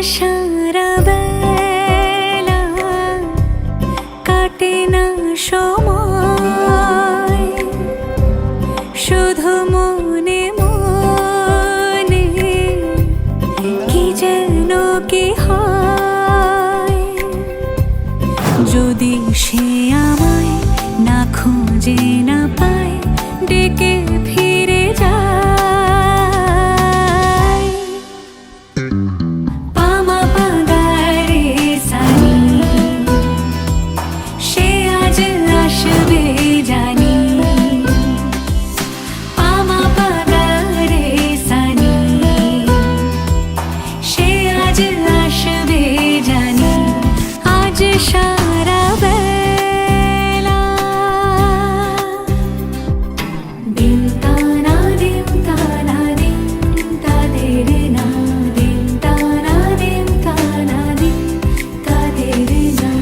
সারা বেলা কাটে না সময়, শুধু মনে মনে কি যেন কি হয়। যদি সে আমায় না খুঁজে না পায়, ডেকে ফিরে যায়। পামা পাগারে সানি, সে আজ আসবে জানি। পামা পাগারে সানি, সে আজ আসবে জানি। আজ সারা বেলা দিন তানা দিন তানা দিন তাদের না, দিন তানা দিন তানা দিন তাদের না।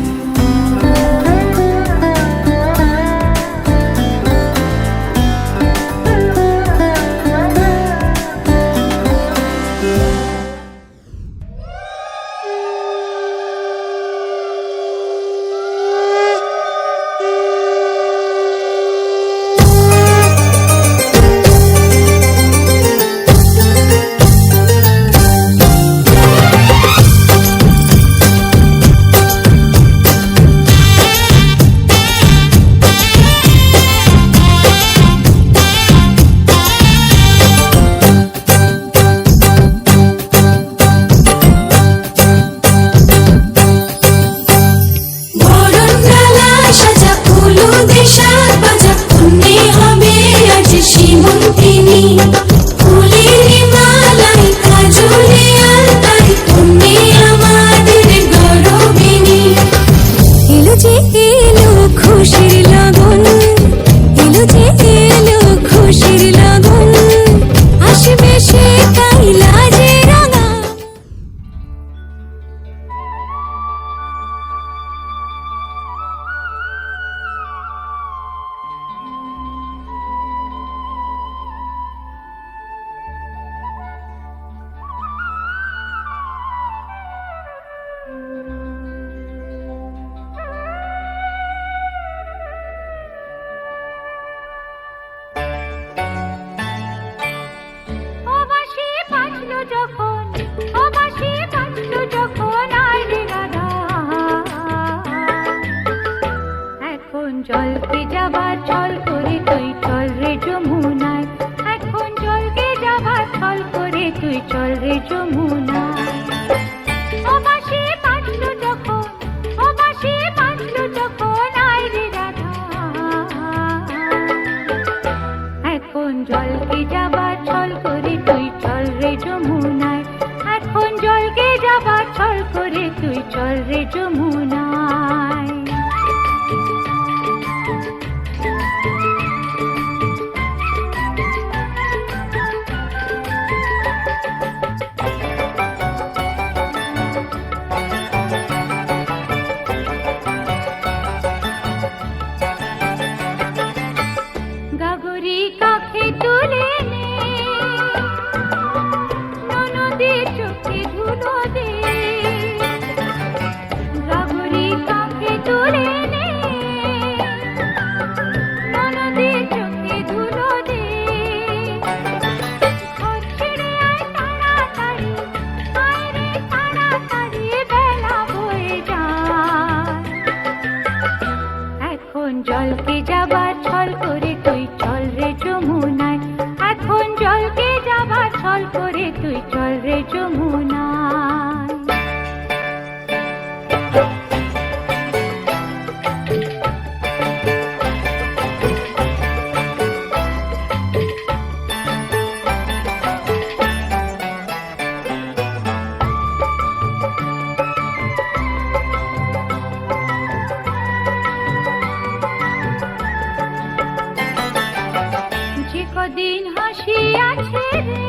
জলকে যাবার ছল করে তুই চল রে যমুনায়, এখন জলকে যাবার ছল করে তুই চল রে যমুনায়। ও বাঁশি বাজলো যখন, ও বাঁশি বাজলো যখন আয় রে রাধা, এখন জলকে যাবার ছল করে তুই চল রে যমুনায়, এখন জলকে যাবার ছল করে তুই চল রে যমুনায়। গাগরি কাখে তুলে নে, ননদের চোখে ধুলো দে। গাগরি কাখে তুলে নে, ননদের চোখে ধুলো দে। ঘর ছেড়ে আয় তাড়াতাড়ি, আয় রে তাড়াতাড়ি, বেলা বয়ে যায়। এখন জলকে যাবার ছল করে তুই চল রে যমুনায়, এখন জলকে যাবার ছল করে তুই চল রে যমুনায়। যে কদিন হাসি আছে রে,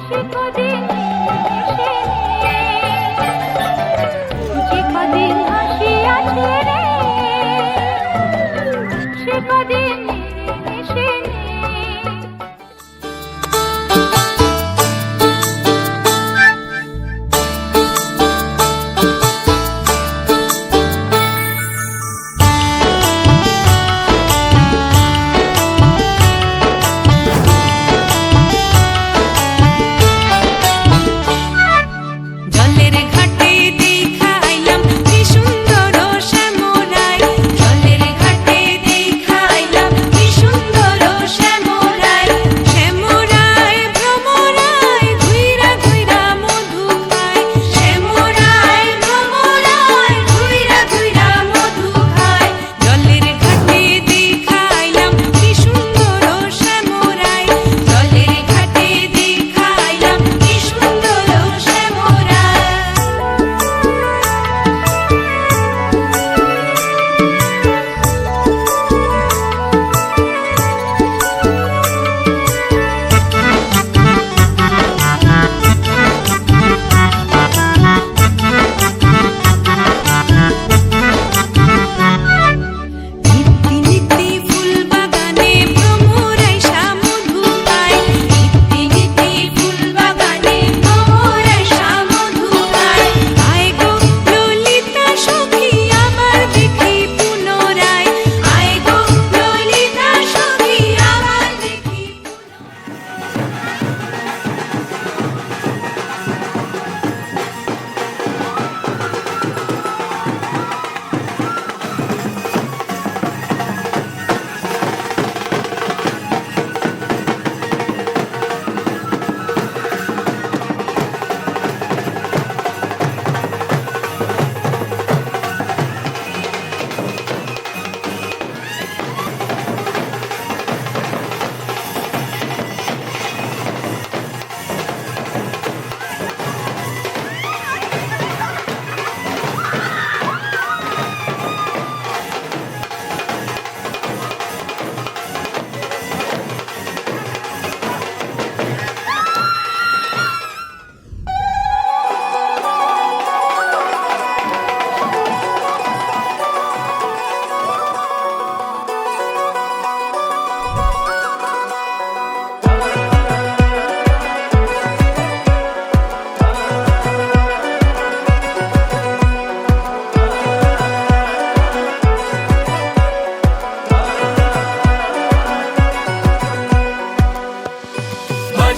সে কদিন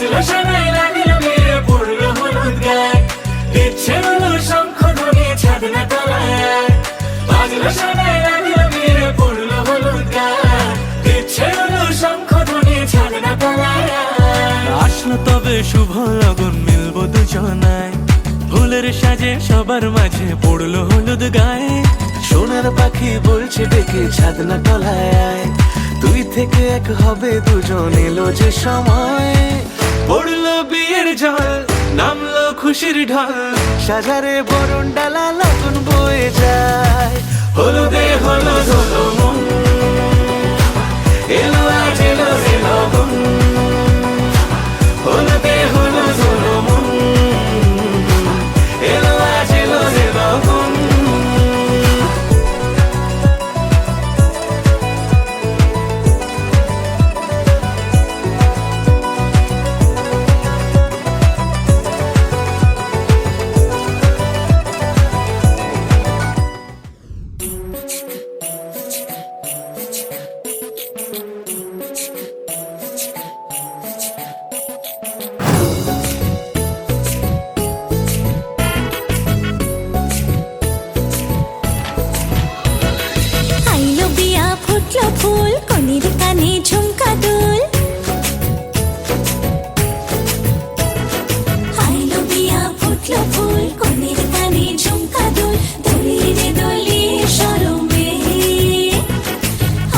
বাজলো শোনাই লাগলো মেয়ে পড়লো হলুদ গায়ে দিচ্ছে হলো শঙ্খ ধ্বনি ছাদ না তলায় বাজলো শোনাই লাগলো মেয়ে পড়লো হলুদ গায়ে দিচ্ছে হলো শঙ্খ ধ্বনি ছাদ না তলায় আসলো তবে শুভ লগন মিলবো দুজনায় ফুলের সাজে সবার মাঝে পড়লো হলুদ গায়ে সোনার পাখি বলছে ডেকে ছাদ না তলায় দুই থেকে এক হবে দুজন এলো যে সময় পড়লো বিয়ের জল নামলো খুশির ঢল সাজারে বরণ ডালা লগন বয়ে যায় হলুদে হলুদ হলো মন এলো আজ এলো রে লগন হলুদে হলুদ হলো মন এলো আজ এলো রে লগন আইলো বিয়া ফুটলো ফুল কনের কানে ঝুমকা দুল আইলো বিয়া ফুটলো ফুল কনের কানে ঝুমকা দুল দলিয়ে রে দলিয়ে শরমে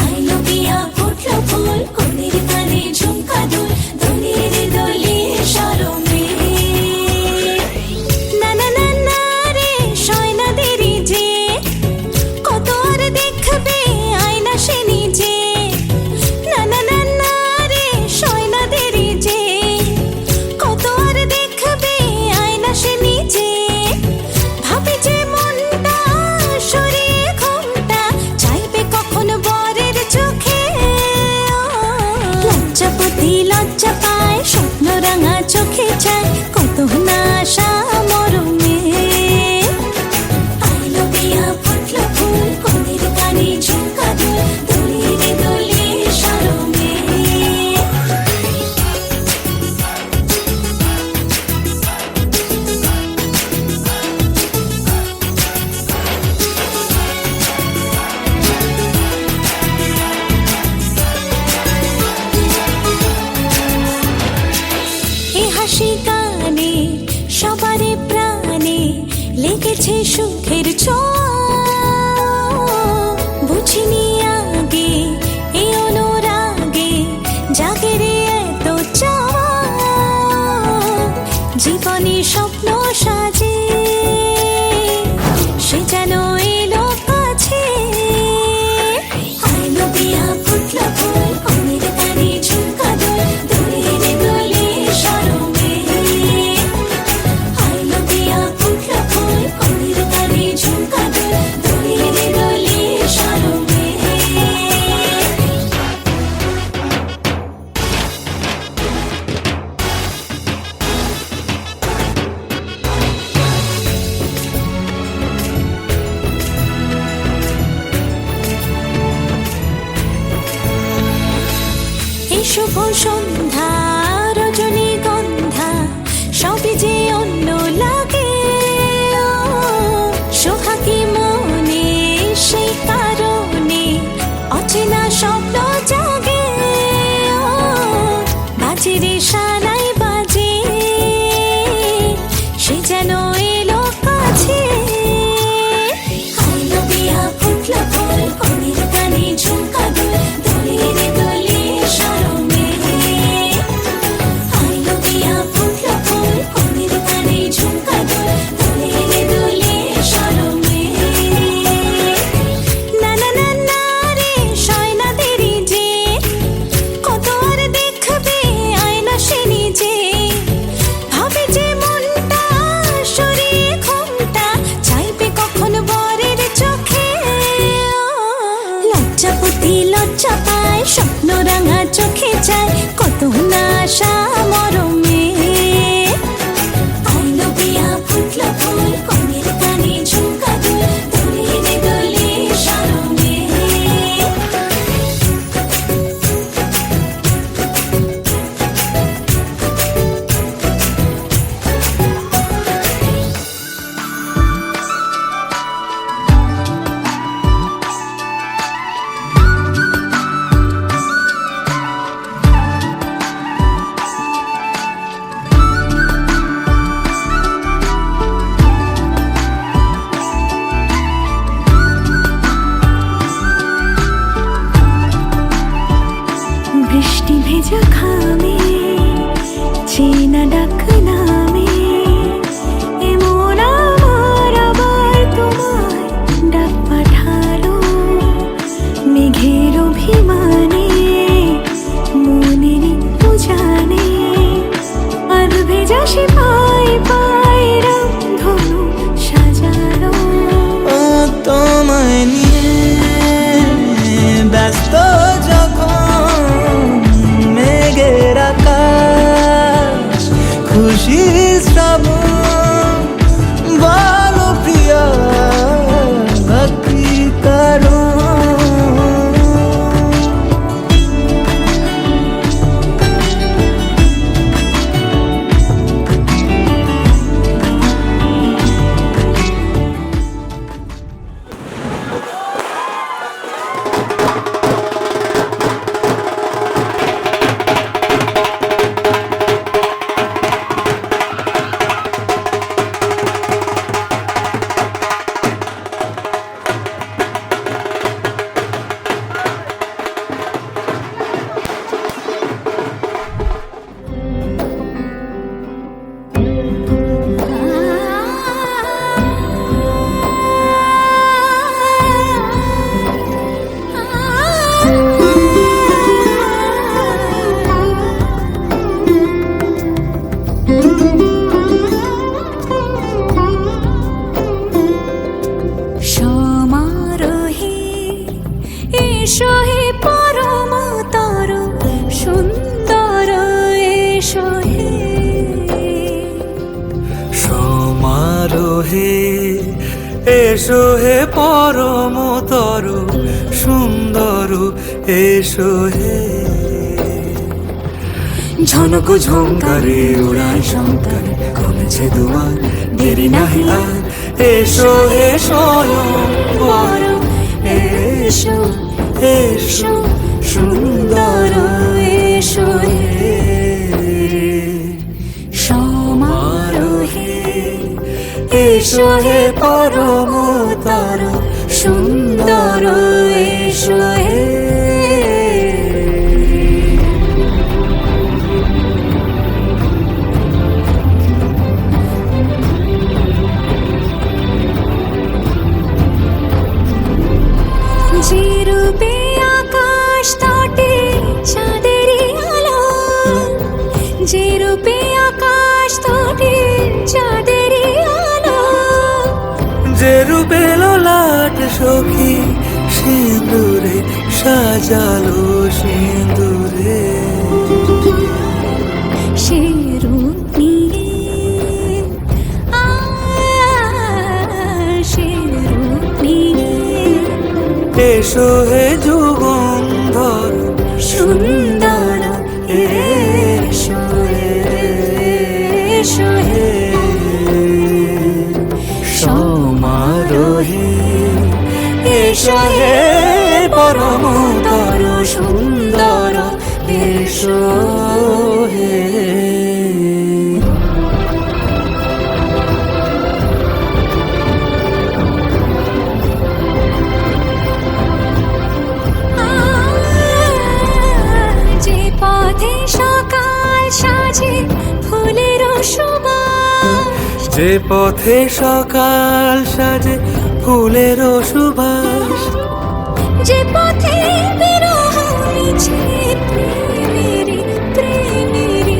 আইলো বিয়া ফুটলো ফুল কনের কানে ঝুমকা দুল দলিয়ে রে দলিয়ে শরমে না না না না রে শয়না দেরি যে কত আর দেখবে আয়না সে নিজে না না না না রে শয়না দেরি যে কত আর দেখবে আয়না সে নিজে ভাবে যে মনটা সরিয়ে ঘুমটা চাইবে কখন বরের চোখে লজ্জাপতি লজ্জা পায় স্বপ্ন রাঙা চোখে চায় কত না আশা মরমে আইলো বিয়া ফুটলো ফুল কনের কানে ঝুমকা দুল দলিয়ে রে দলিয়ে শরমে এ হাসি গানে সবারে প্রাণে লেগেছে সুখের ছোঁয়া বুঝিনি আগে এই অনুরাগে জাগে রে এত চাওয়া জীবনে স্বপ্ন সাজে সে যেন এলো কাছে আইলো বিয়া ফুটলো ফুল কনের কানে ঝুমকা দুল দলিয়ে রে দলিয়ে শরমে আইলো বিয়া ফুটলো ফুল কনের কানে ঝুমকা দুল দলিয়ে রে দলিয়ে শরমে এই শুভ সন্ধ্যা রজনীগন্ধা সবই যে অন্য লাগে সোহাগী মনে সেই কারণে অচেনা স্বপ্ন জাগে বাজে রে সানাই বাজে সে যেন এলো কাছে আইলো বিয়া ফুটলো ফুল কনের কানে ঝুমকা দুল দলিয়ে রে দলিয়ে শরমে আইলো বিয়া ফুটলো ফুল কনের কানে ঝুমকা দুল দলিয়ে রে দলিয়ে শরমে না না না না রে শয়না দেরি যে কত আর দেখবে আয়না সে এসো হে সমারোহে এসো হে পরমতর সুন্দর এসো হে ঝনক ঝঙ্কারে উড়ায় শঙ্কার কমেছে দুয়ার দেরি নাহি আর এসো হে স্বয়ং বর এসো এসো সুন্দর এসো হে সমারোহে এসো হে পরমতর সুন্দর এসো হে যে রূপে আকাশ তটে চাঁদেরই আলো যে রূপে আকাশ তটে চাঁদেরই আলো যে রূপে ললাট সখী সিঁদুরে সাজালো সিঁদুরে সে রূপ নিয়ে সে রূপ নিয়ে এসো হে যুগন্ধর সুন্দর এসো এসো হে সমারোহে এসো হে পরমতর সুন্দর এসো হে যে পথে সকাল সাজে ফুলের সুবাস যে পথে সকাল সাজে ফুলের সুবাস যে পথে বিরহ মিছে প্রেমেরই প্রেমেরই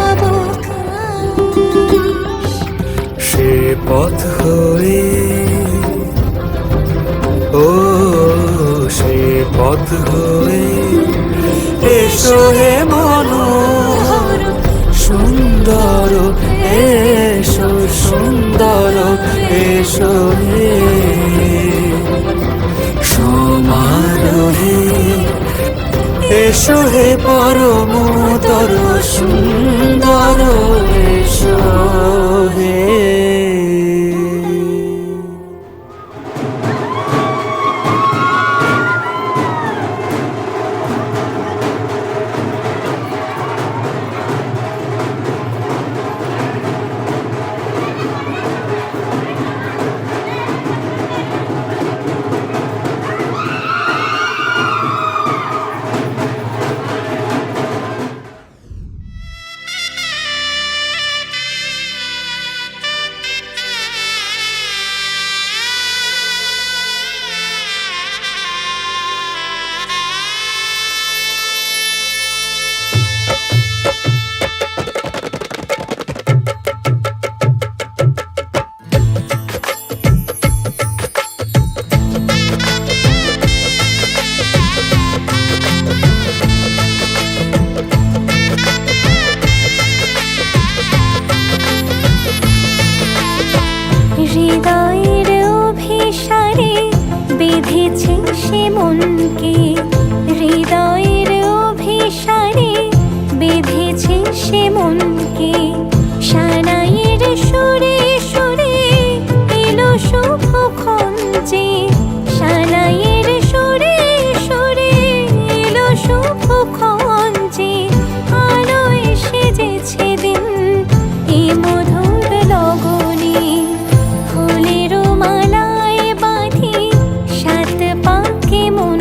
অবকাশ সে পথ হয়ে ও সে পথ হয়ে এসো হে মনোহর সুন্দর এসো সুন্দর এসো হে সমারোহে এসো হে পরমতর সুন্দর এসো হে হৃদয়ের অভিসারে বেঁধেছে সে মনকে হৃদয়ের অভিসারে বেঁধেছে সে মনকে সানাইয়ের সুরে সুরে এলো শুভক্ষণ যে সানাইয়ের সুরে সুরে এলো শুভক্ষণ যে আলোয় সেজেছে দিন এ মধুর লগনে ফুলের মালায় বাঁধি সাত পাকে মন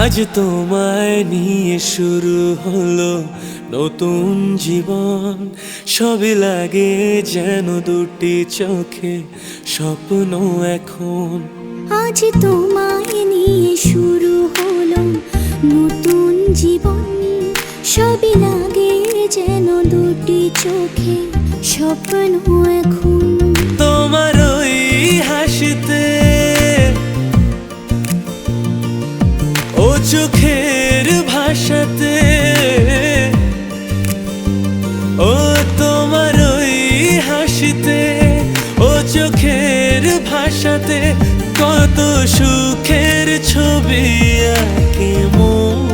আজ তোমায় নিয়ে শুরু হলো নতুন জীবন, সবই লাগে যেন দুটি চোখে স্বপ্ন এখন। আজ তোমায় নিয়ে শুরু হলো নতুন জীবন, সবই লাগে যেন দুটি চোখে স্বপ্ন এখন। তোমার ওই হাসিতে, ও চোখের ভাষাতে, ও তোমার ওই হাসিতে, ও চোখের ভাষাতে কত সুখের ছবি আঁকে মন।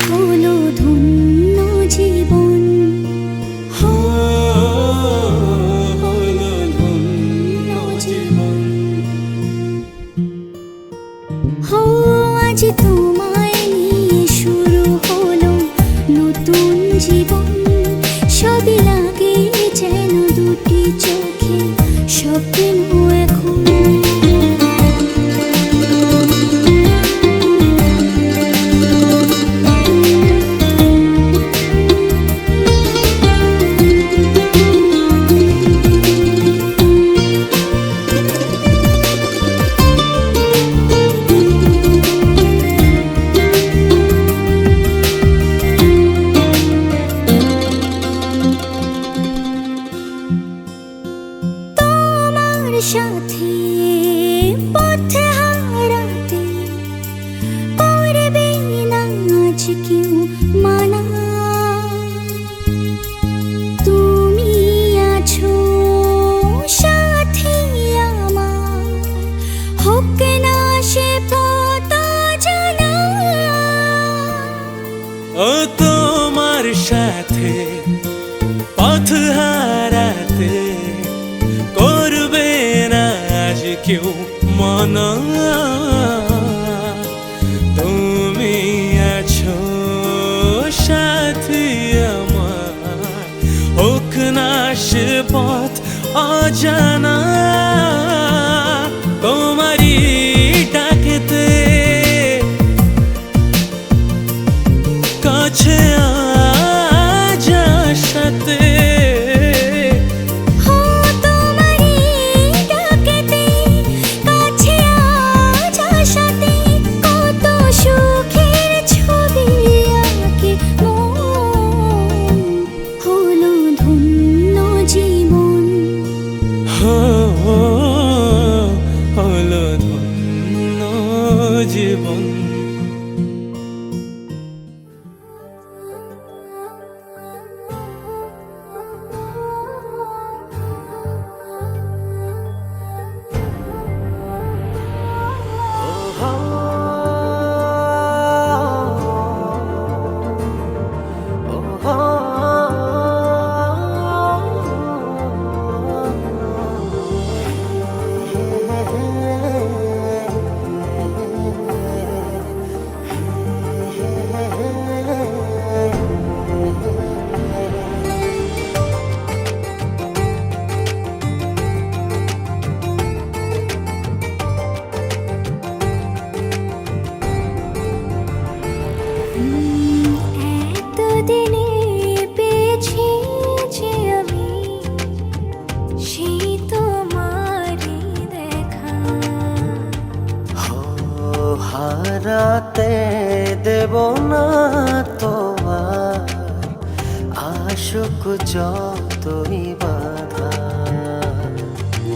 হলো ধন্য জীবন, হলো ধন্য জীবন। হো আজ তোমায় নিয়ে শুরু হলো নতুন জীবন, সবই লাগে যেন দুটি চোখে স্বপ্ন এখন। সাথে পথে হারাতে করবে না আজ কেউ মানা। তুমি আছো সাথী আমার, হোক না সে পথ জানা। ও তোমার সাথে পথ হারাতে করবে না আজ কেউ মনা। তুমি আছো সাথী আমার, হোক না সে পথ অজানা। তোমারই ডাকেতে কাছে আজ আসাতে, হলো ধন্য জীবন। এতদিনে পেয়েছি যে আমি সেই তোমারই দেখা। হারাতে দেব না তোমার আশুক যতই বাধা।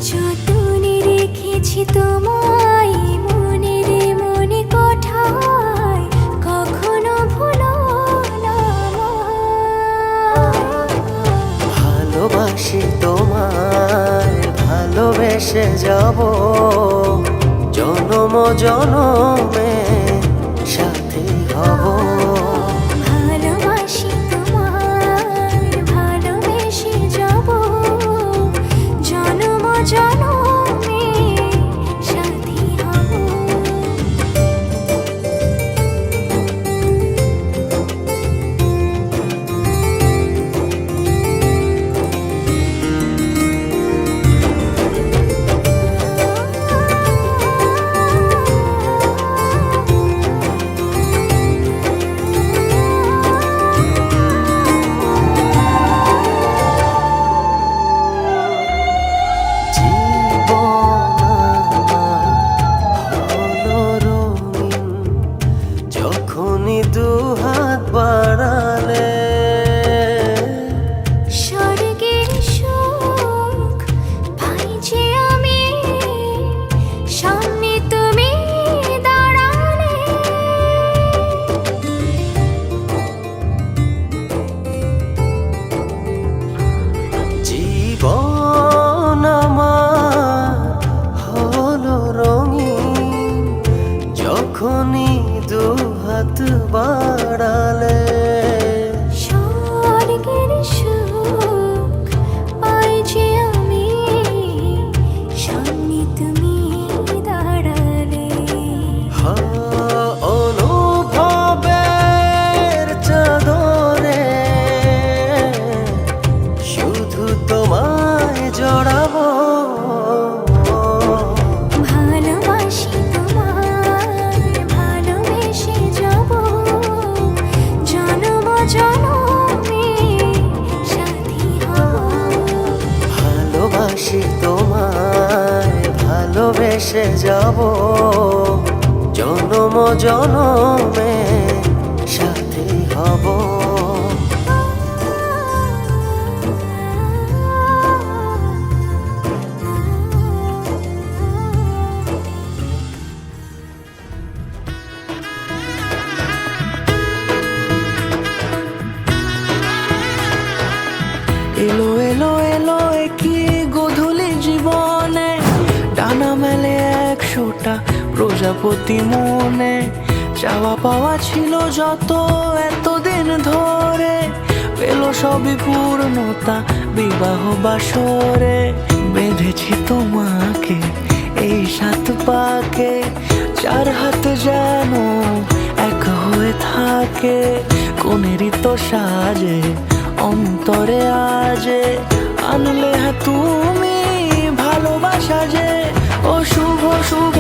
যতনে রেখেছি তোমায় মনের মনে কোঠায়, কখনো ভুলো না ভালোবাসি তোমায়, ভালোবেসে যাব জনম জনমে সাথী হব। ভালোবাসি তোমায়, ভালোবেসে যাব জনম জনমে সাথী হব। বাড়ালে। স্বর্গের সুখ পাই যে আমি, সামনে তুমি দাঁড়ালে। অনুভবের চাদরে শুধু তোমায় জড়াবো। ভালোবাসি তোমায়, ভালোবেসে যাব, জনম জনমে সাথী হব। ভালোবাসি তোমায়, ভালোবেসে যাব, জনম জনমে সাথী হব। এলো এলো এলো কি গধূলি জীবনে, ডানা মেলে 100টা প্রজাপতি মনে। চাওয়া পাওয়া ছিল যত এতদিন ধরে, পেল সবই পূর্ণতা বিবাহ বাসরে। বেঁধেছি তোমাকে এই 7 পাকে, 4 হাত যেন এক হয়ে থাকে। কোনেরই তো সাজে অন্তরে আজে, আনলে তুমি ভালোবাসা যে। ও শুভ শুভ